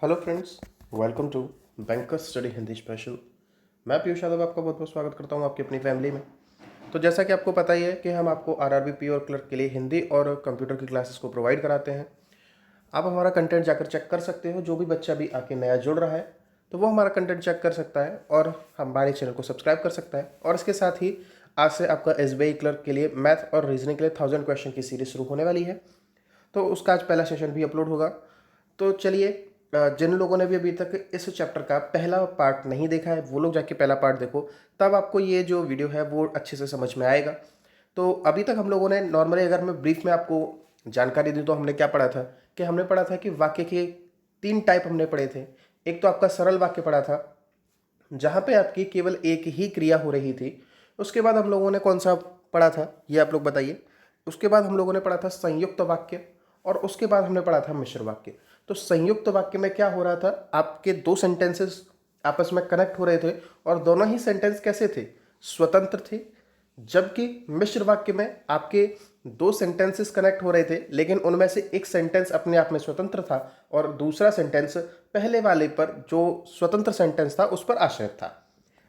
Hello friends, welcome to bankers study Hindi special. मैं पीयूष यादव आपका बहुत बहुत स्वागत करता हूं आपकी अपनी फैमिली में। तो जैसा कि आपको पता ही है कि हम आपको आरआरबी और क्लर्क के लिए हिंदी और कंप्यूटर की क्लासेस को प्रोवाइड कराते हैं। आप हमारा कंटेंट जाकर चेक कर सकते हो। जो भी बच्चा भी आके नया जुड़ रहा है तो वो हमारा कंटेंट चेक कर सकता है और हमारे चैनल को सब्सक्राइब कर सकता है। और इसके साथ ही आज से आपका एसबीआई क्लर्क के लिए मैथ और रीजनिंग के लिए 1000 क्वेश्चन की सीरीज शुरू होने वाली है। तो उसका आज पहला सेशन भी अपलोड होगा। तो चलिए, जिन लोगों ने भी अभी तक इस चैप्टर का पहला पार्ट नहीं देखा है वो लोग जाके पहला पार्ट देखो, तब आपको ये जो वीडियो है वो अच्छे से समझ में आएगा। तो अभी तक हम लोगों ने नॉर्मली, अगर मैं ब्रीफ में आपको जानकारी दूं तो हमने क्या पढ़ा था कि हमने पढ़ा था कि वाक्य के 3 टाइप हमने पढ़े थे। एक तो आपका सरल वाक्य पढ़ा था जहाँ पे आपकी केवल एक ही क्रिया हो रही थी। उसके बाद हम लोगों ने कौन सा पढ़ा था ये आप लोग बताइए। उसके बाद हम लोगों ने पढ़ा था संयुक्त वाक्य और उसके बाद हमने पढ़ा था मिश्र वाक्य। तो संयुक्त वाक्य में क्या हो रहा था, आपके दो सेंटेंसेस आपस में कनेक्ट हो रहे थे और दोनों ही सेंटेंस कैसे थे, स्वतंत्र थे। जबकि मिश्र वाक्य में आपके दो सेंटेंसेस कनेक्ट हो रहे थे लेकिन उनमें से एक सेंटेंस अपने आप में स्वतंत्र था और दूसरा सेंटेंस पहले वाले पर, जो स्वतंत्र सेंटेंस था, उस पर आश्रित था।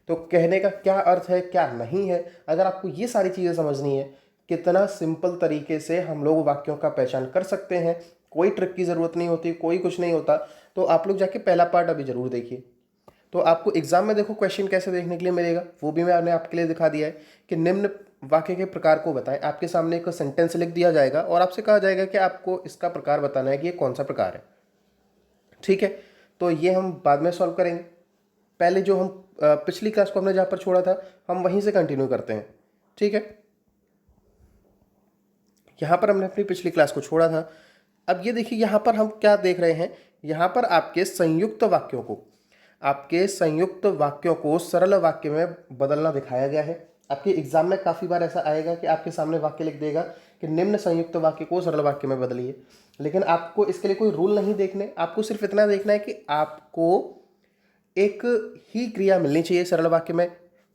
तो कहने का क्या अर्थ है, क्या नहीं है, अगर आपको ये सारी चीज़ें समझनी है, कितना सिंपल तरीके से हम लोग वाक्यों का पहचान कर सकते हैं, कोई ट्रिक की ज़रूरत नहीं होती, कोई कुछ नहीं होता। तो आप लोग जाके पहला पार्ट अभी ज़रूर देखिए। तो आपको एग्जाम में देखो क्वेश्चन कैसे देखने के लिए मिलेगा वो भी मैंने आपके लिए दिखा दिया है कि निम्न वाक्य के प्रकार को बताएं। आपके सामने एक सेंटेंस लिख दिया जाएगा और आपसे कहा जाएगा कि आपको इसका प्रकार बताना है कि ये कौन सा प्रकार है। ठीक है, तो ये हम बाद में सॉल्व करेंगे। पहले जो हम पिछली क्लास को हमने जहाँ पर छोड़ा था हम वहीं से कंटिन्यू करते हैं। ठीक है, यहाँ पर हमने अपनी पिछली क्लास को छोड़ा था। अब ये देखिए यहाँ पर हम क्या देख रहे हैं, यहाँ पर आपके संयुक्त वाक्यों को सरल वाक्य में बदलना दिखाया गया है। आपके एग्जाम में काफ़ी बार ऐसा आएगा कि आपके सामने वाक्य लिख देगा कि निम्न संयुक्त वाक्य को सरल वाक्य में बदलिए। लेकिन आपको इसके लिए कोई रूल नहीं देखने, आपको सिर्फ इतना देखना है कि आपको एक ही क्रिया मिलनी चाहिए सरल वाक्य में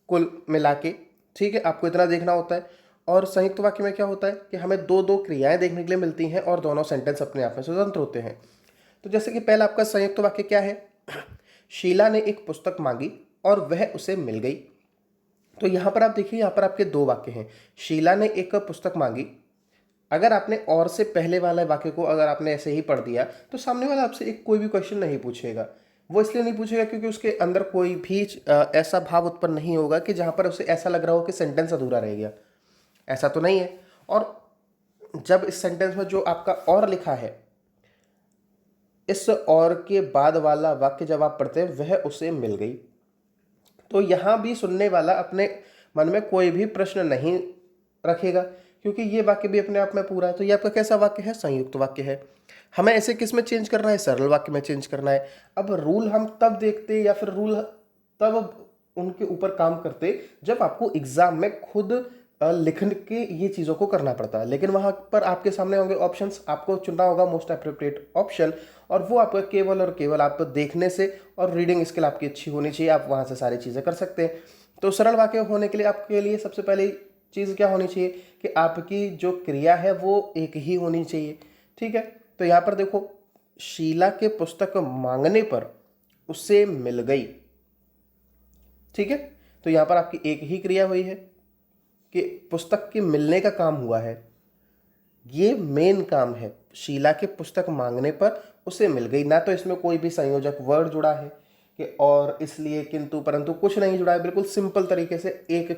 कुल मिला के। ठीक है, आपको इतना देखना होता है। और संयुक्त वाक्य में क्या होता है कि हमें दो दो क्रियाएं देखने के लिए मिलती हैं और दोनों सेंटेंस अपने आप में स्वतंत्र होते हैं। तो जैसे कि पहला आपका संयुक्त वाक्य क्या है, शीला ने एक पुस्तक मांगी और वह उसे मिल गई। तो यहाँ पर आप देखिए, यहाँ पर आपके दो वाक्य हैं। शीला ने एक पुस्तक मांगी, अगर आपने और से पहले वाले वाक्य को अगर आपने ऐसे ही पढ़ दिया तो सामने वाला आपसे एक कोई भी क्वेश्चन नहीं पूछेगा। वो इसलिए नहीं पूछेगा क्योंकि उसके अंदर कोई भी ऐसा भाव उत्पन्न नहीं होगा कि जहाँ पर उसे ऐसा लग रहा हो कि सेंटेंस अधूरा रह गया। ऐसा तो नहीं है। और जब इस सेंटेंस में जो आपका और लिखा है, इस और के बाद वाला वाक्य जब आप पढ़ते हैं वह उसे मिल गई, तो यहाँ भी सुनने वाला अपने मन में कोई भी प्रश्न नहीं रखेगा क्योंकि ये वाक्य भी अपने आप में पूरा है। तो ये आपका कैसा वाक्य है, संयुक्त वाक्य है। हमें ऐसे किस में चेंज करना है, सरल वाक्य में चेंज करना है। अब रूल हम तब देखते या फिर रूल तब उनके ऊपर काम करते जब आपको एग्जाम में खुद लिख के ये चीज़ों को करना पड़ता है। लेकिन वहाँ पर आपके सामने होंगे ऑप्शंस, आपको चुनना होगा मोस्ट अप्रोप्रिएट ऑप्शन और वो आपका केवल और केवल आप देखने से, और रीडिंग स्किल आपकी अच्छी होनी चाहिए, आप वहाँ से सारी चीज़ें कर सकते हैं। तो सरल वाक्य होने के लिए आपके लिए सबसे पहले चीज़ क्या होनी चाहिए कि आपकी जो क्रिया है वो एक ही होनी चाहिए। ठीक है, तो यहाँ पर देखो, शीला के पुस्तक मांगने पर उसे मिल गई। ठीक है, तो यहाँ पर आपकी एक ही क्रिया हुई है कि पुस्तक के मिलने का काम हुआ है, ये मेन काम है। शीला के पुस्तक मांगने पर उसे मिल गई, ना तो इसमें कोई भी संयोजक वर्ड जुड़ा है कि और, इसलिए, किंतु, परंतु, कुछ नहीं जुड़ा है। बिल्कुल सिंपल तरीके से एक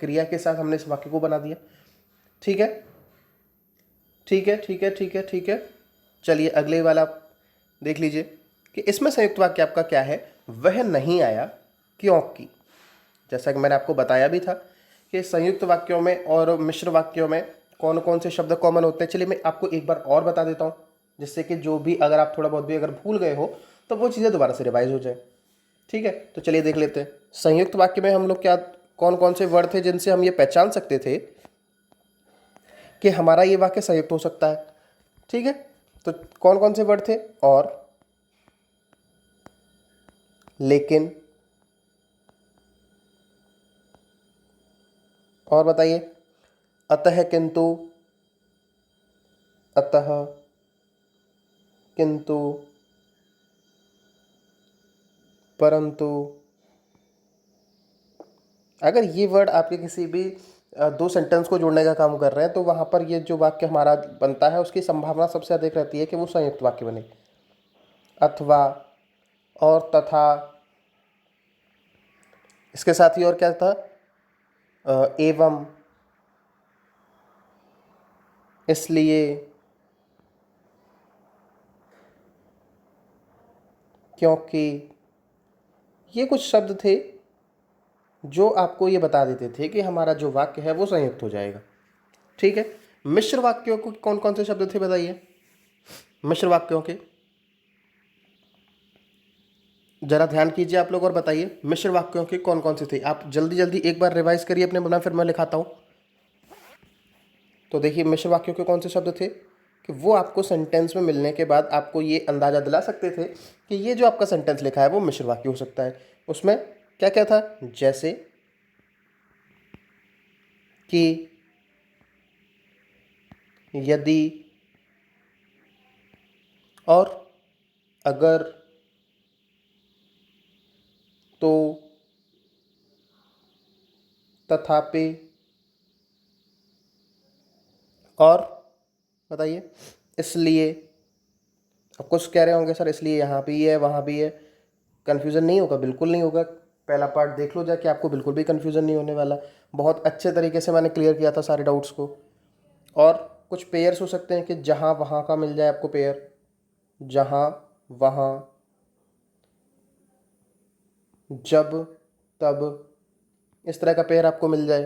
क्रिया के साथ हमने इस वाक्य को बना दिया। ठीक है, ठीक है, ठीक है, ठीक है, ठीक है। चलिए अगले वाला देख लीजिए कि इसमें संयुक्त वाक्य आपका क्या है, वह नहीं आया क्योंकि। जैसा कि मैंने आपको बताया भी था कि संयुक्त वाक्यों में और मिश्र वाक्यों में कौन कौन से शब्द कॉमन होते हैं। चलिए मैं आपको एक बार और बता देता हूँ जिससे कि जो भी, अगर आप थोड़ा बहुत भी अगर भूल गए हो तो वो चीज़ें दोबारा से रिवाइज हो जाए। ठीक है, तो चलिए देख लेते हैं संयुक्त वाक्य में हम लोग क्या, कौन कौन से वर्ड थे जिनसे हम ये पहचान सकते थे कि हमारा ये वाक्य संयुक्त हो सकता है। ठीक है, तो कौन कौन से वर्ड थे, और, लेकिन, और बताइए, अतः, किंतु, अतः, किंतु, परंतु अगर ये वर्ड आपके किसी भी दो सेंटेंस को जोड़ने का काम कर रहे हैं तो वहाँ पर ये जो वाक्य हमारा बनता है उसकी संभावना सबसे अधिक रहती है कि वो संयुक्त वाक्य बने। अथवा, और, तथा, इसके साथ ही और क्या था, एवं, इसलिए, क्योंकि, ये कुछ शब्द थे जो आपको ये बता देते थे कि हमारा जो वाक्य है वो संयुक्त हो जाएगा। ठीक है। मिश्र वाक्यों को कौन कौन से शब्द थे बताइए, मिश्र वाक्यों के जरा ध्यान कीजिए आप लोग और बताइए मिश्र वाक्यों के कौन कौन से थे। आप जल्दी जल्दी एक बार रिवाइज करिए अपने बना, फिर मैं लिखाता हूँ। तो देखिए मिश्र वाक्यों के कौन से शब्द थे कि वो आपको सेंटेंस में मिलने के बाद आपको ये अंदाज़ा दिला सकते थे कि ये जो आपका सेंटेंस लिखा है वो मिश्र वाक्य हो सकता है। उसमें क्या क्या था, जैसे कि, यदि, और, अगर, तो, तथापि, और बताइए इसलिए। अब कुछ कह रहे होंगे सर इसलिए यहाँ भी है वहाँ भी है, कन्फ्यूज़न नहीं होगा, बिल्कुल नहीं होगा। पहला पार्ट देख लो जाके, आपको बिल्कुल भी कन्फ्यूज़न नहीं होने वाला। बहुत अच्छे तरीके से मैंने क्लियर किया था सारे डाउट्स को। और कुछ पेयर्स हो सकते हैं कि जहाँ वहाँ का मिल जाए आपको पेयर, जहाँ, वहाँ, जब, तब, इस तरह का पेयर आपको मिल जाए,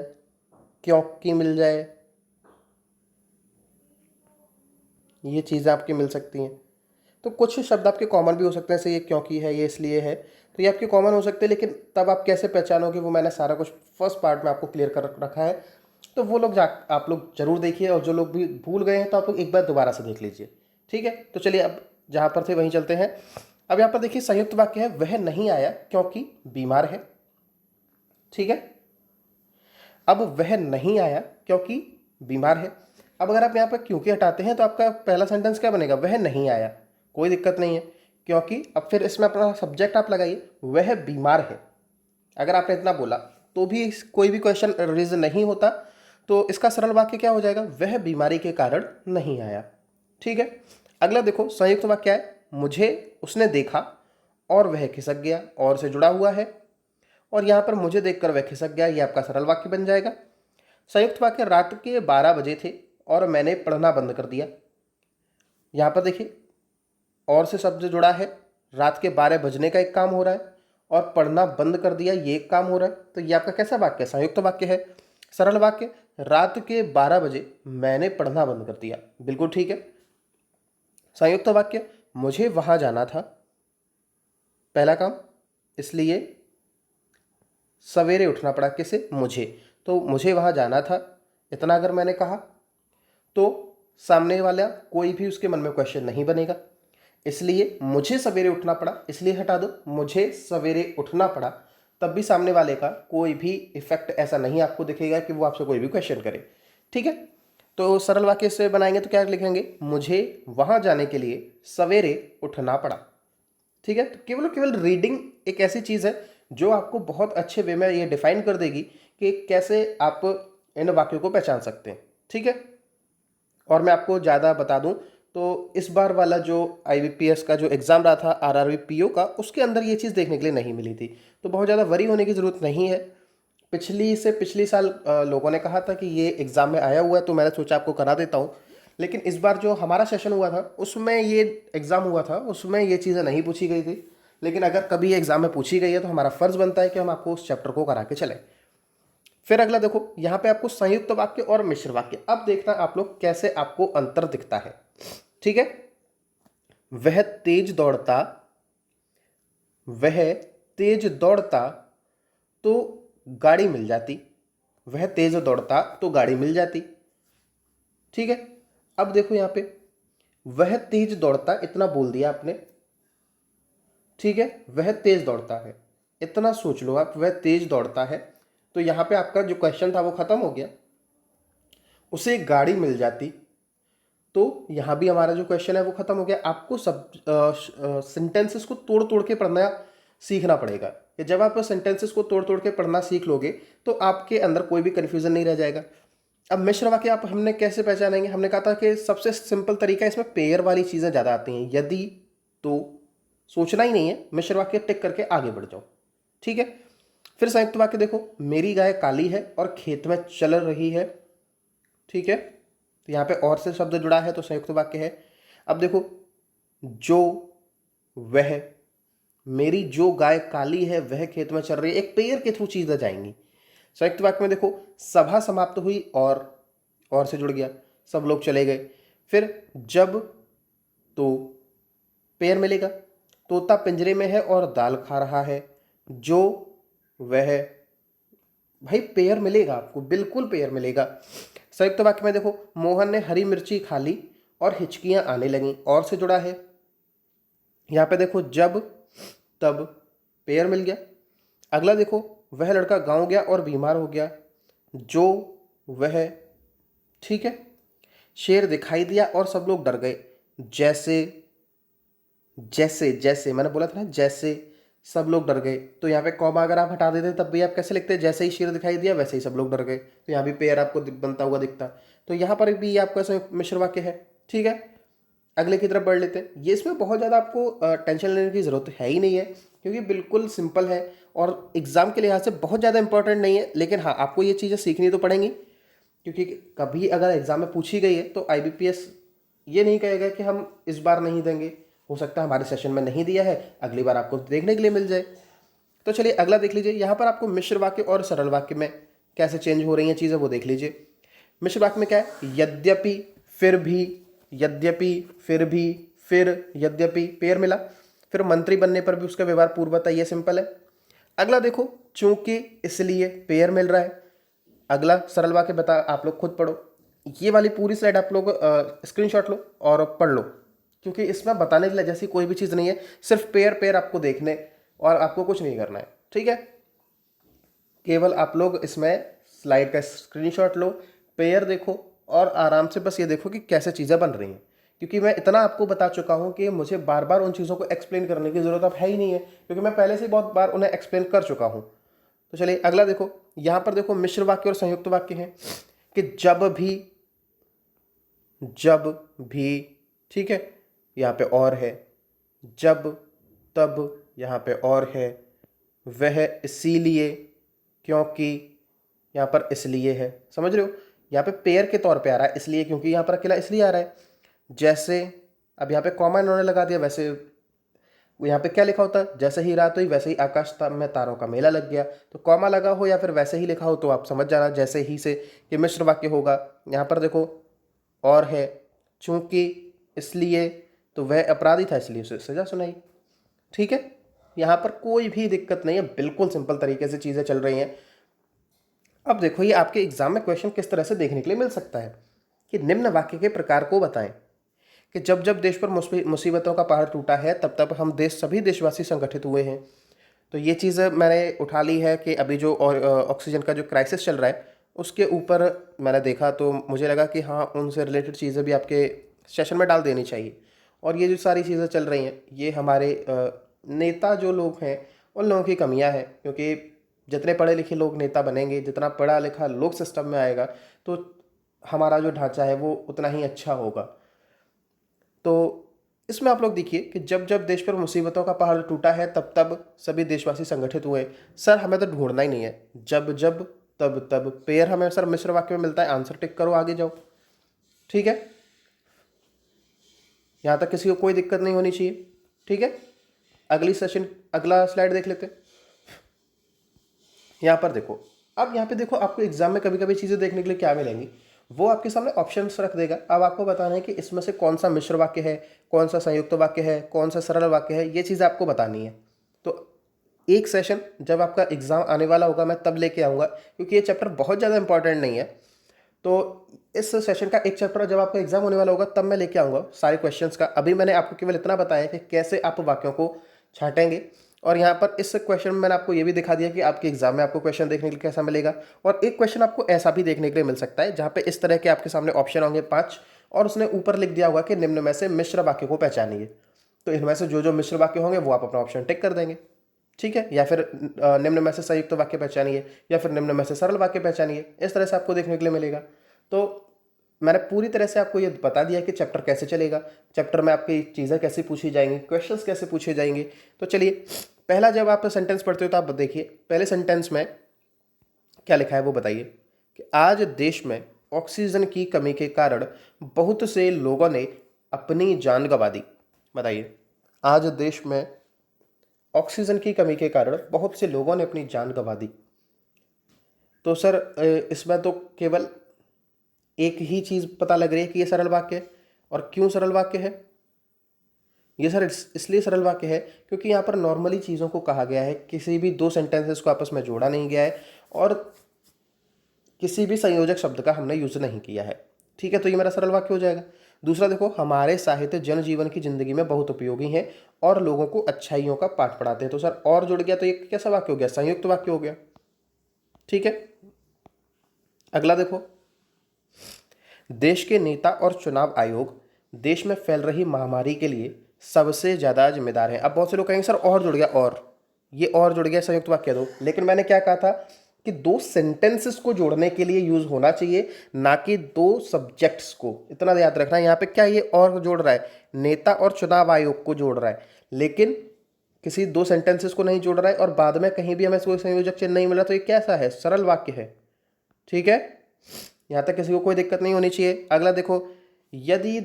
क्योंकि मिल जाए, ये चीज़ें आपकी मिल सकती हैं। तो कुछ शब्द आपके कॉमन भी हो सकते हैं, जैसे ये क्योंकि है, ये इसलिए है, तो ये आपके कॉमन हो सकते हैं। लेकिन तब आप कैसे पहचानोगे वो मैंने सारा कुछ फर्स्ट पार्ट में आपको क्लियर कर रखा है। तो वो लोग आप लोग जरूर देखिए, और जो लोग भी भूल गए हैं तो आप लोग एक बार दोबारा से देख लीजिए। ठीक है, तो चलिए अब जहाँ पर थे वहीं चलते हैं। अब यहाँ पर देखिए संयुक्त वाक्य है, वह नहीं आया क्योंकि बीमार है। ठीक है, अब वह नहीं आया क्योंकि बीमार है। अब अगर आप यहाँ पर क्योंकि हटाते हैं तो आपका पहला सेंटेंस क्या बनेगा, वह नहीं आया, कोई दिक्कत नहीं है क्योंकि। अब फिर इसमें अपना सब्जेक्ट आप लगाइए, वह बीमार है। अगर आपने इतना बोला तो भी कोई भी क्वेश्चन रेज नहीं होता, तो इसका सरल वाक्य क्या हो जाएगा, वह बीमारी के कारण नहीं आया। ठीक है, अगला देखो संयुक्त वाक्य क्या है, मुझे उसने देखा और वह खिसक गया, और से जुड़ा हुआ है, और यहाँ पर मुझे देखकर वह खिसक गया, ये आपका सरल वाक्य बन जाएगा। संयुक्त वाक्य रात के 12 बजे थे और मैंने पढ़ना बंद कर दिया। यहाँ पर देखिए और से शब्द जुड़ा है, रात के 12 बजने का एक काम हो रहा है और पढ़ना बंद कर दिया ये एक काम हो रहा है। तो ये आपका कैसा वाक्य है, संयुक्त वाक्य है। सरल वाक्य, रात के 12 बजे मैंने पढ़ना बंद कर दिया, बिल्कुल ठीक है। संयुक्त वाक्य, मुझे वहां जाना था, पहला काम, इसलिए सवेरे उठना पड़ा, किसे, मुझे। तो मुझे वहां जाना था, इतना अगर मैंने कहा तो सामने वाला कोई भी उसके मन में क्वेश्चन नहीं बनेगा। इसलिए मुझे सवेरे उठना पड़ा, इसलिए हटा दो, मुझे सवेरे उठना पड़ा, तब भी सामने वाले का कोई भी इफेक्ट ऐसा नहीं आपको दिखेगा कि वो आपसे कोई भी क्वेश्चन करे। ठीक है, तो सरल वाक्य से बनाएंगे तो क्या लिखेंगे, मुझे वहां जाने के लिए सवेरे उठना पड़ा। ठीक है, तो केवल केवल रीडिंग एक ऐसी चीज़ है जो आपको बहुत अच्छे वे में ये डिफाइन कर देगी कि कैसे आप इन वाक्यों को पहचान सकते हैं। ठीक है, और मैं आपको ज़्यादा बता दूं तो इस बार वाला जो IBPS का जो एग्ज़ाम रहा था RRB PO का, उसके अंदर ये चीज़ देखने के लिए नहीं मिली थी। तो बहुत ज़्यादा वरी होने की ज़रूरत नहीं है। पिछली साल लोगों ने कहा था कि ये एग्ज़ाम में आया हुआ है, तो मैंने सोचा आपको करा देता हूँ। लेकिन इस बार जो हमारा सेशन हुआ था उसमें ये एग्ज़ाम हुआ था, उसमें ये चीज़ें नहीं पूछी गई थी। लेकिन अगर कभी ये एग्ज़ाम में पूछी गई है तो हमारा फ़र्ज़ बनता है कि हम आपको उस चैप्टर को करा के चलें। फिर अगला देखो, यहाँ पे आपको संयुक्त वाक्य और मिश्र वाक्य, अब देखना आप लोग कैसे आपको अंतर दिखता है। ठीक है, वह तेज दौड़ता, वह तेज दौड़ता तो गाड़ी मिल जाती, वह तेज दौड़ता तो गाड़ी मिल जाती। ठीक है, अब देखो यहाँ पे वह तेज दौड़ता, इतना बोल दिया आपने। ठीक है, वह तेज दौड़ता है, इतना सोच लो आप, वह तेज दौड़ता है, तो यहाँ पे आपका जो क्वेश्चन था वो खत्म हो गया। उसे गाड़ी मिल जाती, तो यहाँ भी हमारा जो क्वेश्चन है वो खत्म हो गया। आपको सब सेंटेंसेस को तोड़ तोड़ के पढ़ना सीखना पड़ेगा। कि जब आप सेंटेंसेस को तोड़ तोड़ के पढ़ना सीख लोगे तो आपके अंदर कोई भी कन्फ्यूज़न नहीं रह जाएगा। अब मिश्र वाक्य आप हमने कैसे पहचानेंगे? हमने कहा था कि सबसे सिंपल तरीका, इसमें पेयर वाली चीज़ें ज़्यादा आती हैं। यदि, तो, सोचना ही नहीं है, मिश्र वाक्य टिक करके आगे बढ़ जाओ। ठीक है। फिर संयुक्त वाक्य देखो, मेरी गाय काली है और खेत में चल रही है। ठीक है, तो यहाँ पे और से शब्द जुड़ा है तो संयुक्त वाक्य है। अब देखो, जो, वह, मेरी जो गाय काली है वह खेत में चल रही है, एक पेयर के थ्रू चीज़ें जाएंगी। संयुक्त वाक्य में देखो, सभा समाप्त हुई और से जुड़ गया, सब लोग चले गए। फिर जब, तो, पेयर मिलेगा। तोता पिंजरे में है और दाल खा रहा है। जो, वह, भाई पेयर मिलेगा आपको, बिल्कुल पेयर मिलेगा। संयुक्त वाक्य में देखो, मोहन ने हरी मिर्ची खा ली और हिचकियां आने लगीं, और से जुड़ा है। यहाँ पे देखो, जब, तब, पेयर मिल गया। अगला देखो, वह लड़का गांव गया और बीमार हो गया। जो, वह, ठीक है। शेर दिखाई दिया और सब लोग डर गए। जैसे, जैसे, जैसे मैंने बोला था ना, जैसे सब लोग डर गए, तो यहाँ पे कॉमा अगर आप हटा देते तब भी आप कैसे लिखते? जैसे ही शेर दिखाई दिया वैसे ही सब लोग डर गए। तो यहाँ भी पेयर आपको बनता हुआ दिखता। तो यहाँ पर भी आपका ऐसा मिश्र वाक्य है। ठीक है, अगले की तरफ बढ़ लेते हैं। ये इसमें बहुत ज़्यादा आपको टेंशन लेने की ज़रूरत है ही नहीं है, क्योंकि बिल्कुल सिंपल है और एग्ज़ाम के लिहाज से बहुत ज़्यादा इंपॉर्टेंट नहीं है। लेकिन हाँ, आपको ये चीज़ें सीखनी तो पड़ेंगी, क्योंकि कभी अगर एग्ज़ाम में पूछी गई है तो IBPS ये नहीं कहेगा कि हम इस बार नहीं देंगे। हो सकता है हमारे सेशन में नहीं दिया है, अगली बार आपको देखने के लिए मिल जाए। तो चलिए अगला देख लीजिए। यहाँ पर आपको मिश्र वाक्य और सरल वाक्य में कैसे चेंज हो रही हैं चीज़ें, वो देख लीजिए। मिश्र वाक्य में क्या है? यद्यपि, फिर भी, यद्यपि, फिर भी, फिर, यद्यपि, पेयर मिला। फिर मंत्री बनने पर भी उसका व्यवहार पूर्वता, ये सिंपल है। अगला देखो, चूंकि, इसलिए, पेयर मिल रहा है। अगला सरल वाक्य बता, आप लोग खुद पढ़ो। ये वाली पूरी स्लाइड आप लोग स्क्रीनशॉट लो और पढ़ लो, क्योंकि इसमें बताने के लिए जैसी कोई भी चीज़ नहीं है, सिर्फ पेयर पेयर आपको देखने और आपको कुछ नहीं करना है। ठीक है, केवल आप लोग इसमें स्लाइड का स्क्रीनशॉट लो, पेयर देखो और आराम से बस ये देखो कि कैसे चीज़ें बन रही हैं। क्योंकि मैं इतना आपको बता चुका हूँ कि मुझे बार बार उन चीज़ों को एक्सप्लेन करने की ज़रूरत अब है ही नहीं है, क्योंकि मैं पहले से बहुत बार उन्हें एक्सप्लेन कर चुका हूँ। तो चलिए अगला देखो। यहाँ पर देखो, मिश्र वाक्य और संयुक्त वाक्य हैं कि जब भी, जब भी, ठीक है, यहाँ पे और है। जब, तब, यहाँ पे और है। वह, इसीलिए, क्योंकि, यहाँ पर इसलिए है। समझ रहे हो? यहाँ पे पेयर के तौर पे आ रहा है, इसलिए, क्योंकि यहाँ पर अकेला इसलिए आ रहा है। जैसे, अब यहाँ पे कॉमा इन्होंने लगा दिया, वैसे यहाँ पे क्या लिखा होता है? जैसे ही रात हुई वैसे ही आकाश में तारों का मेला लग गया। तो कॉमा लगा हो या फिर वैसे ही लिखा हो तो आप समझ जाना जैसे ही से ये मिश्र वाक्य होगा। यहाँ पर देखो, और है, चूंकि, इसलिए, तो वह अपराधी था इसलिए उसे सजा सुनाई। ठीक है, यहाँ पर कोई भी दिक्कत नहीं है, बिल्कुल सिंपल तरीके से चीज़ें चल रही हैं। अब देखो, ये आपके एग्जाम में क्वेश्चन किस तरह से देखने के लिए मिल सकता है कि निम्न वाक्य के प्रकार को बताएं। कि जब जब देश पर मुसीबतों का पहाड़ टूटा है तब तब हम सभी देशवासी संगठित हुए हैं। तो ये चीज़ मैंने उठा ली है कि अभी जो ऑक्सीजन का जो क्राइसिस चल रहा है उसके ऊपर मैंने देखा, तो मुझे लगा कि हाँ, उनसे रिलेटेड चीज़ें भी आपके सेशन में डाल देनी चाहिए। और ये जो सारी चीज़ें चल रही हैं ये हमारे नेता जो लोग हैं उन लोगों की कमियां हैं, क्योंकि जितने पढ़े लिखे लोग नेता बनेंगे, जितना पढ़ा लिखा लोग सिस्टम में आएगा, तो हमारा जो ढांचा है वो उतना ही अच्छा होगा। तो इसमें आप लोग देखिए कि जब जब देश पर मुसीबतों का पहाड़ टूटा है तब तब सभी देशवासी संगठित हुए। सर हमें तो ढूंढना ही नहीं है, जब जब, तब तब, पेयर हमें सर मिश्र वाक्य में मिलता है, आंसर टिक करो, आगे जाओ। ठीक है, यहाँ तक किसी को कोई दिक्कत नहीं होनी चाहिए। ठीक है, अगला स्लाइड देख लेते हैं। यहाँ पर देखो, अब यहाँ पे देखो, आपको एग्जाम में कभी कभी चीज़ें देखने के लिए क्या मिलेंगी, वो आपके सामने ऑप्शंस रख देगा। अब आपको बताना है कि इसमें से कौन सा मिश्र वाक्य है, कौन सा संयुक्त वाक्य है, कौन सा सरल वाक्य है, ये चीज़ आपको बतानी है। तो एक सेशन जब आपका एग्ज़ाम आने वाला होगा मैं तब लेके आऊँगा, क्योंकि ये चैप्टर बहुत ज़्यादा इंपॉर्टेंट नहीं है। तो इस सेशन का एक चैप्टर जब आपका एग्जाम होने वाला होगा तब मैं लेके आऊँगा सारे क्वेश्चंस का। अभी मैंने आपको केवल इतना बताया कि कैसे आप वाक्यों को छाटेंगे। और यहाँ पर इस क्वेश्चन में मैंने आपको ये भी दिखा दिया कि आपके एग्जाम में आपको क्वेश्चन देखने के लिए कैसा मिलेगा। और एक क्वेश्चन आपको ऐसा भी देखने के लिए मिल सकता है जहाँ पे इस तरह के आपके सामने ऑप्शन होंगे 5, और उसने ऊपर लिख दिया होगा कि निम्न में से मिश्र वाक्य को पहचानिए। तो इनमें से जो जो मिश्र वाक्य होंगे वो आप अपना ऑप्शन टिक कर देंगे। ठीक है, या फिर निम्न में से संयुक्त वाक्य पहचानिए, या फिर निम्न में से सरल वाक्य पहचानिए, इस तरह से आपको देखने के लिए मिलेगा। तो मैंने पूरी तरह से आपको ये बता दिया कि चैप्टर कैसे चलेगा, चैप्टर में आपकी चीज़ें कैसे पूछी जाएंगी, क्वेश्चंस कैसे पूछे जाएंगे। तो चलिए, पहला जब आप सेंटेंस पढ़ते हो तो आप देखिए पहले सेंटेंस में क्या लिखा है वो बताइए कि आज देश में ऑक्सीजन की कमी के कारण बहुत से लोगों ने अपनी जान गंवा दी। बताइए, आज देश में ऑक्सीजन की कमी के कारण बहुत से लोगों ने अपनी जान गंवा दी। तो सर इसमें तो केवल एक ही चीज़ पता लग रही है कि ये सरल वाक्य है। और क्यों सरल वाक्य है? ये सर इसलिए सरल वाक्य है क्योंकि यहाँ पर नॉर्मली चीज़ों को कहा गया है, किसी भी दो सेंटेंसेस को आपस में जोड़ा नहीं गया है और किसी भी संयोजक शब्द का हमने यूज नहीं किया है। ठीक है, तो ये मेरा सरल वाक्य हो जाएगा। दूसरा देखो, हमारे साहित्य जनजीवन की जिंदगी में बहुत उपयोगी है और लोगों को अच्छाइयों का पाठ पढ़ाते हैं। तो सर और जुड़ गया तो ये कैसा वाक्य हो गया? संयुक्त वाक्य हो गया। ठीक है, अगला देखो, देश के नेता और चुनाव आयोग देश में फैल रही महामारी के लिए सबसे ज्यादा जिम्मेदार है। अब बहुत से लोग कहेंगे सर और जुड़ गया, और ये और जुड़ गया संयुक्त वाक्य दो, लेकिन मैंने क्या कहा था कि दो सेंटेंसेस को जोड़ने के लिए यूज होना चाहिए, ना कि दो सब्जेक्ट्स को। इतना याद रखना, यहाँ पे क्या ये और जोड़ रहा है? नेता और चुनाव आयोग को जोड़ रहा है, लेकिन किसी दो सेंटेंसेस को नहीं जोड़ रहा है और बाद में कहीं भी हमें कोई संयोजक चिन्ह नहीं मिला। तो ये कैसा है? सरल वाक्य है। ठीक है, यहां तक किसी को कोई दिक्कत नहीं होनी चाहिए। अगला देखो, यदि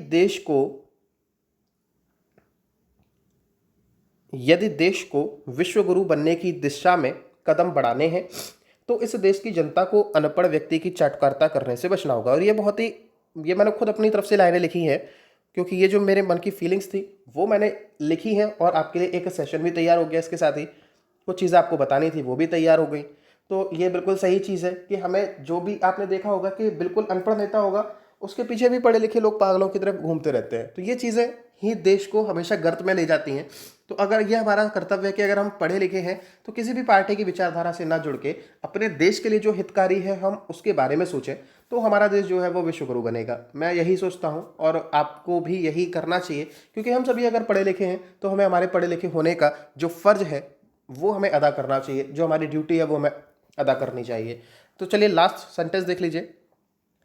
देश को विश्व गुरु बनने की दिशा में कदम बढ़ाने हैं तो इस देश की जनता को अनपढ़ व्यक्ति की चाटुकारिता करने से बचना होगा। और ये मैंने खुद अपनी तरफ से लाइनें लिखी हैं, क्योंकि ये जो मेरे मन की फीलिंग्स थी वो मैंने लिखी हैं और आपके लिए एक सेशन भी तैयार हो गया। इसके साथ ही कुछ चीज़ें आपको बतानी थी वो भी तैयार हो गई। तो ये बिल्कुल सही चीज़ है कि हमें, जो भी आपने देखा होगा कि बिल्कुल अनपढ़ नेता होगा, उसके पीछे भी पढ़े लिखे लोग पागलों की तरफ घूमते रहते हैं। तो ये चीज़ें ही देश को हमेशा गर्त में ले जाती हैं। तो अगर यह हमारा कर्तव्य है कि अगर हम पढ़े लिखे हैं तो किसी भी पार्टी की विचारधारा से ना जुड़ के अपने देश के लिए जो हितकारी है हम उसके बारे में सोचें, तो हमारा देश जो है वो विश्वगुरु बनेगा। मैं यही सोचता हूँ और आपको भी यही करना चाहिए, क्योंकि हम सभी अगर पढ़े लिखे हैं तो हमें हमारे पढ़े लिखे होने का जो फ़र्ज है वो हमें अदा करना चाहिए, जो हमारी ड्यूटी है वो हमें अदा करनी चाहिए। तो चलिए लास्ट सेंटेंस देख लीजिए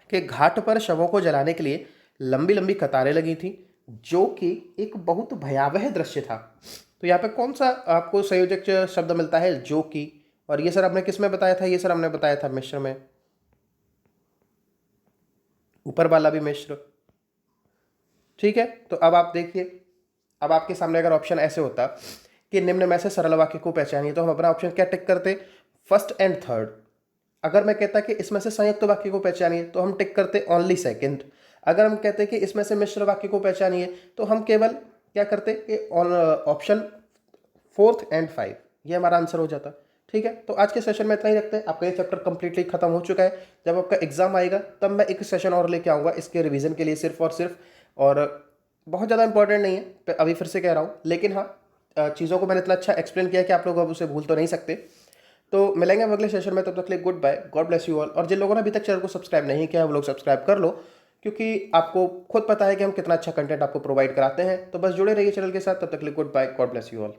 कि घाट पर शवों को जलाने के लिए लंबी लंबी कतारें लगी थी, जो कि एक बहुत भयावह दृश्य था। तो यहाँ पे कौन सा आपको संयोजक शब्द मिलता है? जो कि। और ये सर आपने किस में बताया था? ये सर हमने बताया था मिश्र में, ऊपर वाला भी मिश्र। ठीक है, तो अब आप देखिए, अब आपके सामने अगर ऑप्शन ऐसे होता कि निम्न में से सरल वाक्य को पहचानिए, तो हम अपना ऑप्शन क्या टिक करते? First and third. अगर मैं कहता कि इसमें से संयुक्त वाक्य को पहचानिए तो हम टिक करते ओनली सेकंड। अगर हम कहते कि इसमें से मिश्र वाक्य को पहचानिए तो हम केवल क्या करते कि ऑप्शन फोर्थ एंड फाइव, ये हमारा आंसर हो जाता। ठीक है, तो आज के सेशन में इतना ही रखते हैं। आपका ये चैप्टर कंप्लीटली खत्म हो चुका है। जब आपका एग्जाम आएगा तब मैं एक सेशन और लेके आऊँगा इसके रिवीजन के लिए, सिर्फ और सिर्फ। और बहुत ज़्यादा इंपॉर्टेंट नहीं है, अभी फिर से कह रहा हूँ, लेकिन हाँ चीज़ों को मैंने इतना अच्छा एक्सप्लेन किया कि आप लोग अब उसे भूल तो नहीं सकते। तो मिलेंगे हम अगले सेशन में, तब तक के लिए goodbye, God bless you all. और जिन लोगों ने अभी तक चैनल को सब्सक्राइब नहीं किया है वो लोग सब्सक्राइब कर लो, क्योंकि आपको खुद पता है कि हम कितना अच्छा कंटेंट आपको प्रोवाइड कराते हैं। तो बस जुड़े रहिए चैनल के साथ, तब तक के लिए goodbye, God bless you all.